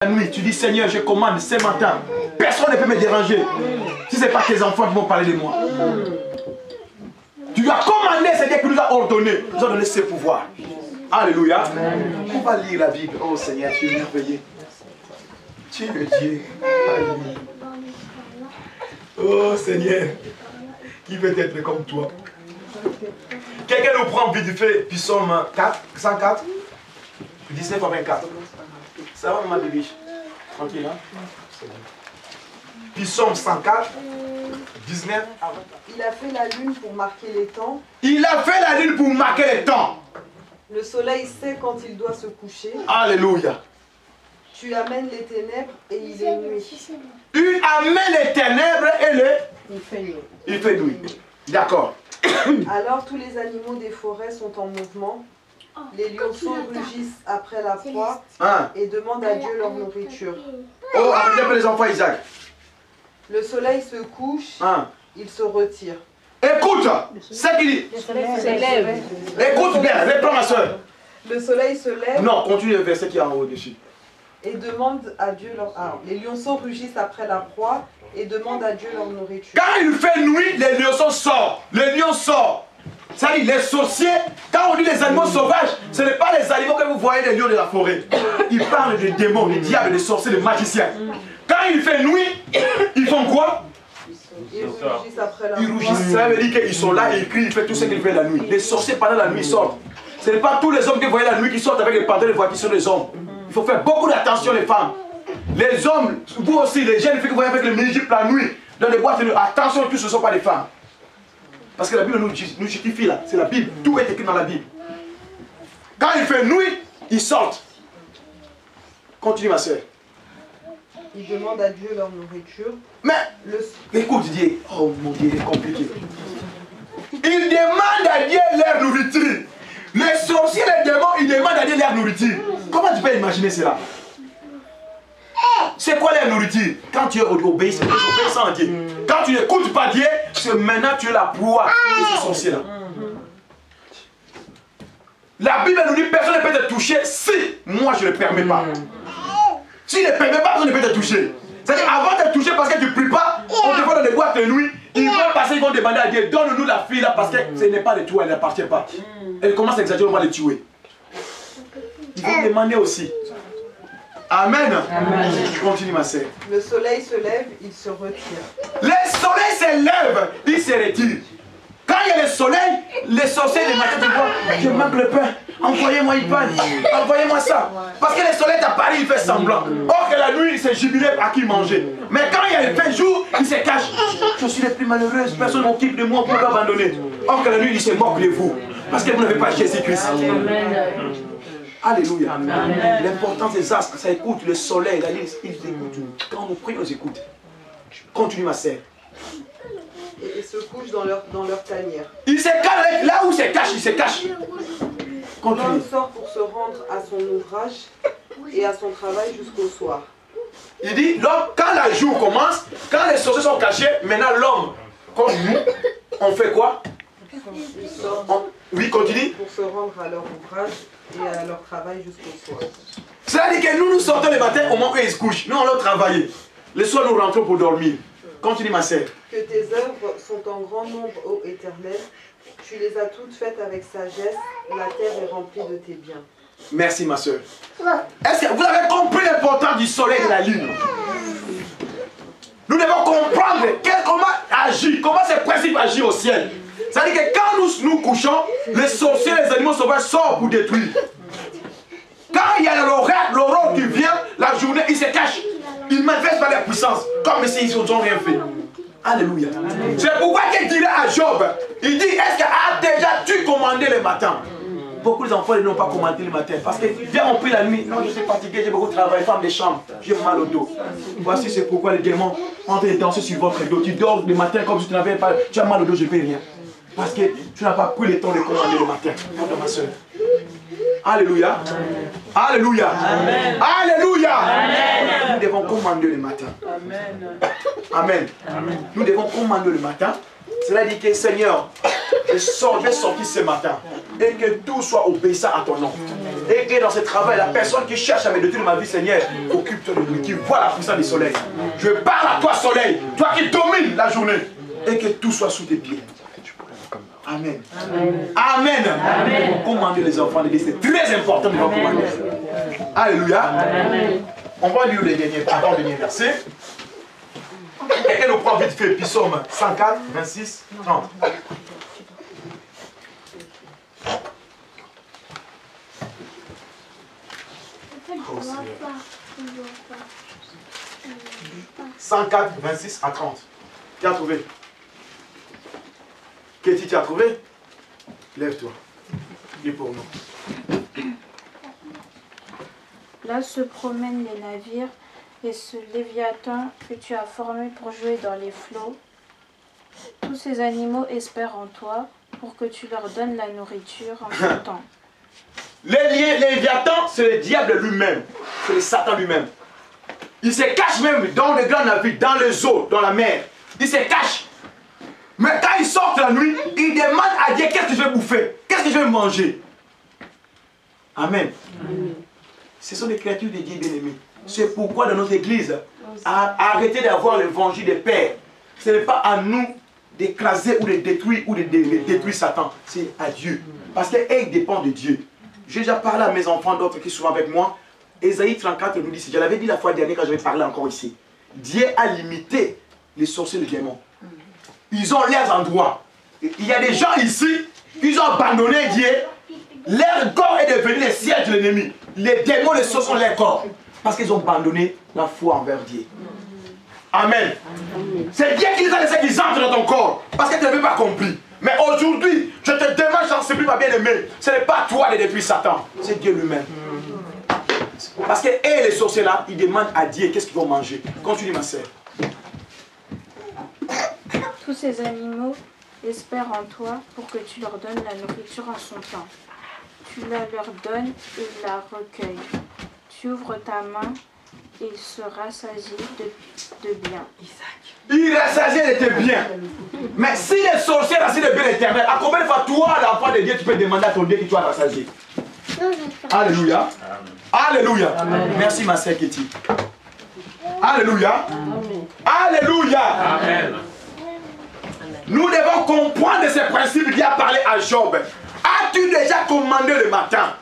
La nuit, tu dis Seigneur, je commande ce matin. Personne ne peut me déranger. Si ce n'est pas tes enfants qui vont parler de moi. Tu dois commander, c'est-à-dire qu'il nous a ordonné. Il nous a donné ses pouvoirs. Alléluia. On va lire la Bible. Oh Seigneur, tu es merveilleux. Tu es le Dieu. Alléluia. Oh Seigneur, qui veut être comme toi? Quelqu'un nous prend vite fait, puis Psaume 4, 104, 19 à 24. Ça va, maman de biche? Tranquille, hein? Puis Psaume 104, 19 à 24. Il a fait la lune pour marquer les temps. Il a fait la lune pour marquer les temps. Le soleil sait quand il doit se coucher. Alléluia. Tu amènes les ténèbres et il est nuit. Il amène les ténèbres et Il fait nuit. il fait nuit. D'accord. Alors tous les animaux des forêts sont en mouvement. Les lionceaux rugissent après la proie Hein? et demandent à Dieu leur nourriture. Oh, arrêtez un peu les enfants, Isaac. Le soleil se couche, Hein? il se retire. Écoute, ce qu'il dit. Écoute bien, reprends ma soeur. Le soleil se lève Non, continue le verset qui est en haut dessus. et demande à Dieu leur... Ah, les lionceaux rugissent après la proie et demandent à Dieu leur nourriture. Quand il fait nuit, les lionceaux sortent. Les lions sortent. Ça dit, les sorciers, quand on dit les animaux sauvages, ce n'est pas les animaux que vous voyez, les lions de la forêt. Il parle des démons, des diables, des sorciers, des magiciens. Quand il fait nuit, ils font quoi? Ils rugissent après la Ils proie. rougissent. Ça veut dire qu'ils sont là, ils crient, ils font tout ce qu'ils font la nuit. Les sorciers, pendant la nuit, ils sortent. Ce n'est pas tous les hommes que vous voyez la nuit qui sortent avec les pantalons de voiture qui sont les hommes. Il faut faire beaucoup d'attention, les femmes. Les hommes, vous aussi, les jeunes filles que vous voyez avec les mini-jupes la nuit, dans les boîtes, attention, tous ce ne sont pas des femmes. Parce que la Bible nous justifie là, c'est la Bible, tout est écrit dans la Bible. Quand il fait nuit, ils sortent. Continue ma soeur. Ils demandent à Dieu leur nourriture. Mais, Le... écoute Dieu, oh mon Dieu, il est compliqué. Ils demandent à Dieu leur nourriture. Les sorciers, les démons, ils demandent à Dieu leur nourriture. Comment tu peux imaginer cela? C'est quoi leur nourriture? Quand tu es obéissant à Dieu. Quand tu n'écoutes pas Dieu, c'est maintenant tu es la proie de ces sorciers-là. La Bible nous dit personne ne peut te toucher si moi je ne le permets pas. S'il ne permet pas, personne ne peut te toucher. C'est-à-dire avant de te toucher parce que tu ne pries pas, on te voit dans des boîtes de nuit, ils vont passer, ils vont demander à Dieu, donne-nous la fille là parce que ce n'est pas de toi, elle n'appartient pas. Elle commence à exagérer, on va le tuer. Il faut demander aussi. Amen. Amen. Continue ma sœur. Le soleil se lève, il se retire. Le soleil se lève, il se retire. Quand il y a le soleil, les sorciers les matins te voient, je manque le pain, envoyez-moi une panne, envoyez-moi ça. Parce que le soleil t'apparaît, il fait semblant. Or que la nuit, il s'est jubilé à qui manger. Mais quand il y a le fait jour, il se cache. Je suis la plus malheureuse, personne ne m'occupe de moi pour m'abandonner. Or que la nuit, il se moque de vous. Parce que vous n'avez pas Jésus-Christ. Alléluia. L'importance des astres, ça écoute le soleil, la lune, ils écoutent. Quand on prie, on écoute. Continue ma sœur. Et se couchent dans leur tanière. Il se cache, là où il se cache, il se cache. Continue. L'homme sort pour se rendre à son ouvrage et à son travail jusqu'au soir. Il dit, l'homme, quand la jour commence, quand les sorciers sont cachés, maintenant l'homme, comme nous, on fait quoi? Ils sortent Oui, continue. pour se rendre à leur ouvrage et à leur travail jusqu'au soir. C'est-à-dire que nous sortons le matin au moment où ils se couchent. Nous, on leur travaille. Le soir, nous rentrons pour dormir. Continue, ma sœur. Que tes œuvres sont en grand nombre, ô Éternel. Tu les as toutes faites avec sagesse. La terre est remplie de tes biens. Merci, ma sœur. Est-ce que vous avez compris l'importance du soleil et de la lune? Nous devons comprendre comment agir, comment ces principes agissent au ciel. C'est-à-dire que quand nous couchons, les sorciers, les animaux sauvages sortent pour détruire. Quand il y a l'aurore qui vient, la journée, ils se cachent. Ils ne manifestent pas leur puissance, comme s'ils n'ont rien fait. Alléluia. C'est pourquoi il dirait à Job, il dit, est-ce que déjà-tu commandé le matin? Beaucoup d'enfants n'ont pas commandé le matin. Parce que viens, on prie la nuit. Non, je suis fatigué, j'ai beaucoup travaillé, femme de chambre, j'ai mal au dos. Voici c'est pourquoi les démons ont en train de danser sur votre dos. Tu dors le matin comme si tu n'avais pas, tu as mal au dos, je ne fais rien. Parce que tu n'as pas pris le temps de commander le matin. Pardon, ma soeur. Alléluia. Alléluia. Amen. Alléluia. Amen. Nous devons commander le matin. Amen. Amen. Amen. Nous devons commander le matin. Cela dit que Seigneur, je vais sortir ce matin et que tout soit obéissant à ton nom. Et que dans ce travail, la personne qui cherche à me détruire ma vie, Seigneur, occupe-toi de lui, qui voit la puissance du soleil. Je parle à toi, soleil, toi qui domines la journée. Et que tout soit sous tes pieds. Amen. Amen. Amen. Amen. Commander les enfants de Dieu, c'est très important de leur commander. Alléluia. Amen. On va lire les derniers versets. Quelqu'un nous prend vite fait, Psaume 104, 26, 30. Oh, 104, 26 à 30. Qui a trouvé? Katie, tu as trouvé? Lève-toi. Lis pour nous. Là se promènent les navires et ce léviathan que tu as formé pour jouer dans les flots. Tous ces animaux espèrent en toi pour que tu leur donnes la nourriture en tout temps. Les léviathans, c'est le diable lui-même. C'est le Satan lui-même. Il se cache même dans les grands navires, dans les eaux, dans la mer. Il se cache. Mais quand il sort la nuit, il demande à Dieu qu'est-ce que je vais bouffer, qu'est-ce que je vais manger. Amen. Amen. Ce sont des créatures de Dieu bien-aimés. C'est pourquoi dans notre église, arrêtez d'avoir l'évangile des pères. Ce n'est pas à nous d'écraser ou de détruire ou de détruire Satan. C'est à Dieu. Parce qu'il dépend de Dieu. J'ai déjà parlé à mes enfants, d'autres qui sont avec moi. Ésaïe 34 nous dit, je l'avais dit la fois dernière quand j'avais parlé encore ici. Dieu a limité les sorciers et les démons. Ils ont leurs endroits. Il y a des gens ici, ils ont abandonné Dieu. Leur corps est devenu le siège de l'ennemi. Les démons, les sorciers sont leur corps. Parce qu'ils ont abandonné la foi envers Dieu. Amen. C'est Dieu qui les a laissés qu'ils entrent dans ton corps. Parce que tu n'avais pas compris. Mais aujourd'hui, je te demande, j'en supplie, ma bien-aimée, ce n'est pas toi de détruire Satan. C'est Dieu lui-même. Parce que les sorciers là, ils demandent à Dieu qu'est-ce qu'ils vont manger. Continue ma sœur. Tous ces animaux espèrent en toi pour que tu leur donnes la nourriture en son temps. Tu la leur donnes et ils la recueillent. Tu ouvres ta main et il se rassasie de bien. Il rassasie de tes biens. Mais si les sorciers rassasient de bien éternel, à combien de fois toi, l'enfant de Dieu, tu peux demander à ton Dieu que tu vas rassasier? Alléluia. Alléluia. Amen. Merci ma sœur Kitty. Alléluia. Amen. Alléluia. Amen. Nous devons comprendre ces principes qu'il a parlé à Job. As-tu déjà commandé le matin?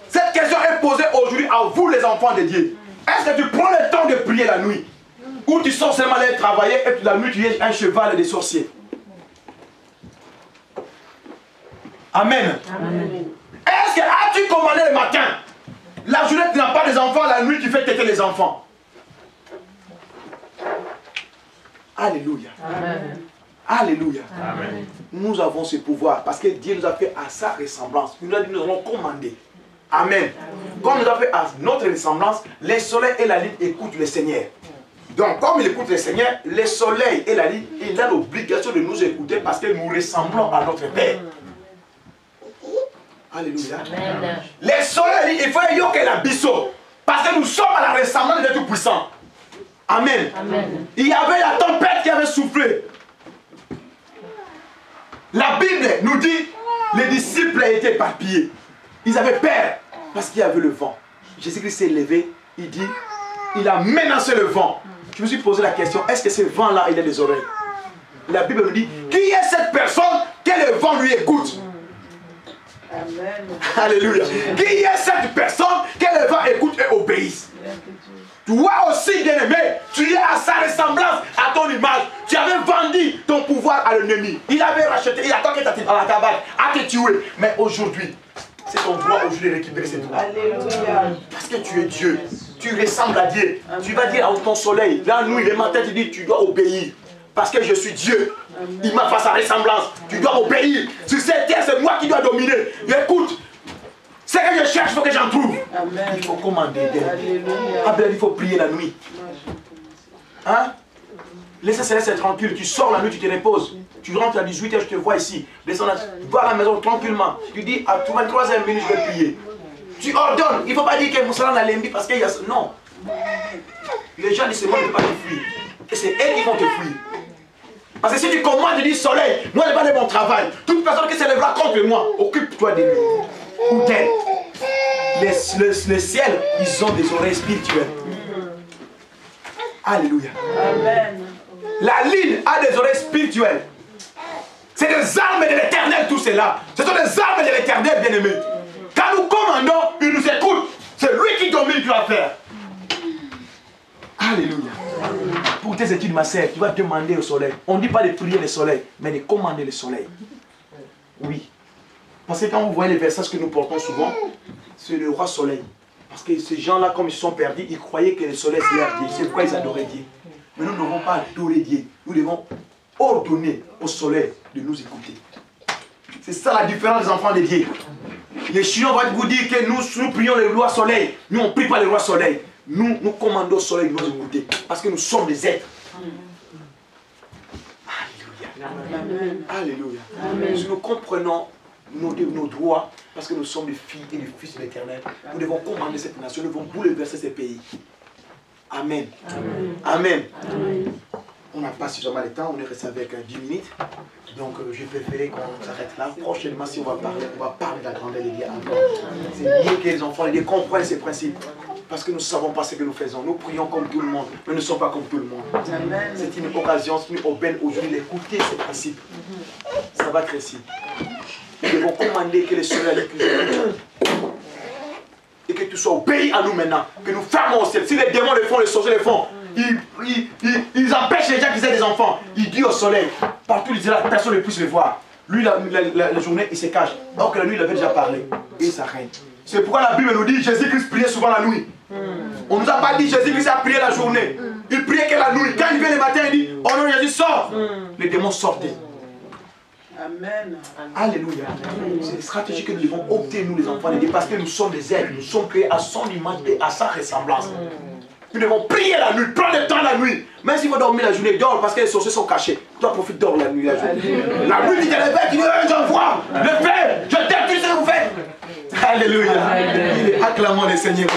Cette question est posée aujourd'hui à vous les enfants de Dieu. Est-ce que tu prends le temps de prier la nuit? Ou tu sors seulement aller travailler et la nuit tu es un cheval des sorciers? Amen. Amen. Est-ce que as-tu commandé le matin? La journée tu n'as pas des enfants, la nuit tu fais têter les enfants. Alléluia. Amen. Alléluia. Amen. Nous avons ce pouvoir parce que Dieu nous a fait à sa ressemblance. Nous allons commander. Amen. Comme nous a fait à notre ressemblance, les soleils et la lune écoutent le Seigneur. Donc, comme il écoute le Seigneur, les soleils et la lune, il a l'obligation de nous écouter parce que nous ressemblons à notre Père. Alléluia. Amen. Les soleils, il faut que la biseau. Parce que nous sommes à la ressemblance de Tout-Puissant. Amen. Amen. Il y avait la tempête qui avait soufflé. La Bible nous dit, les disciples étaient éparpillés. Ils avaient peur parce qu'il y avait le vent. Jésus-Christ s'est levé, il dit, il a menacé le vent. Je me suis posé la question, est-ce que ce vent-là, il a des oreilles? La Bible nous dit, qui est cette personne que le vent lui écoute? Amen. Alléluia. Qui est cette personne que le vent écoute et obéisse? Toi aussi, bien-aimé, tu es à sa ressemblance, à ton image. Tu avais vendu ton pouvoir à l'ennemi. Il avait racheté, il attend que tu à la cabane, à te tuer. Mais aujourd'hui, c'est ton droit aujourd'hui de récupérer ses droits. Alléluia. Parce que tu es Dieu. Tu ressembles à Dieu. Amen. Tu vas dire à ton soleil, la nuit, le matin, tu dis, tu dois obéir. Parce que je suis Dieu. Amen. Il m'a fait sa ressemblance. Tu dois obéir. Sur cette terre, c'est moi qui dois dominer. Écoute. Ce que je cherche, il faut que j'en trouve. Amen. Il faut commander. Alléluia. Il faut prier la nuit. Hein? Laissez Céleste tranquille. Tu sors la nuit, tu te reposes. Tu rentres à 18h, je te vois ici. Descends, va à la maison tranquillement. Tu dis à 23h minute, je vais prier. Tu ordonnes. Il ne faut pas dire que Moussala n'a l'embi parce qu'il y a... Non. Les gens de ce monde ne peuvent pas te fuir. Et c'est elles qui vont te fuir. Parce que si tu commandes, tu dis soleil, moi je vais pas de mon travail. Toute personne qui se lèvera contre moi, occupe-toi de lui. Ou d'elle. les ciels, ils ont des oreilles spirituelles. Alléluia. Amen. La ligne a des oreilles spirituelles. C'est des armes de l'éternel, tout cela. Ce sont des armes de l'éternel, bien-aimés. Quand nous commandons, il nous écoute. C'est lui qui domine, qui va faire. Alléluia. Pour tes études, ma sœur, tu vas demander au soleil. On ne dit pas de prier le soleil, mais de commander le soleil. Oui. Parce que quand vous voyez les versets que nous portons souvent, c'est le roi soleil. Parce que ces gens-là, comme ils se sont perdus, ils croyaient que le soleil c'est leur Dieu. C'est pourquoi ils adoraient Dieu. Mais nous ne devons pas adorer Dieu. Nous devons ordonner au soleil de nous écouter. C'est ça la différence des enfants de Dieu. Les Chinois vont vous dire que nous prions le roi soleil. Nous, on ne prie pas le roi soleil. Nous commandons au soleil de nous écouter. Parce que nous sommes des êtres. Alléluia. Alléluia. Amen. Si nous comprenons nos droits, parce que nous sommes des filles et des fils de l'Éternel, nous devons commander cette nation, nous devons bouleverser ces pays. Amen. Amen. Amen. Amen. On n'a pas suffisamment de temps, on est resté avec 10 minutes. Donc j'ai préféré qu'on s'arrête là. Prochainement, si on va parler de la grandeur de Dieu encore. C'est mieux que les enfants comprennent ces principes. Parce que nous ne savons pas ce que nous faisons. Nous prions comme tout le monde, mais nous ne sommes pas comme tout le monde. C'est une occasion, c'est une aubaine aujourd'hui d'écouter ces principes. Ça va crescer. Nous devons commander que les soleils nous écoutent. Et que tout soit obéi à nous maintenant. Que nous fermons au ciel. Si les démons le font, les sorciers le font, ils empêchent les gens qui aient des enfants. Ils disent au soleil, partout ils disent là, personne ne puisse le voir. Lui, la journée, il se cache. Alors que la nuit, il avait déjà parlé. Et ça règne. C'est pourquoi la Bible nous dit Jésus-Christ priait souvent la nuit. On ne nous a pas dit Jésus-Christ a prié la journée. Il priait que la nuit. Quand il vient le matin, il dit oh non, Jésus sort. Les démons sortaient. Amen. Alléluia. C'est une stratégie que nous devons opter, nous les enfants de Dieu, parce que nous sommes des êtres. Nous sommes créés à son image et à sa ressemblance. Nous devons prier la nuit, prendre le temps la nuit. Même s'il faut dormir la journée, dors parce que les sorciers sont cachés. Toi, profite, dors la nuit, la journée. La nuit, tu te réveilles, tu dis j'envoie, le Père, je t'aime, tu sais ce que vous faites. Alléluia. Acclamons le Seigneur.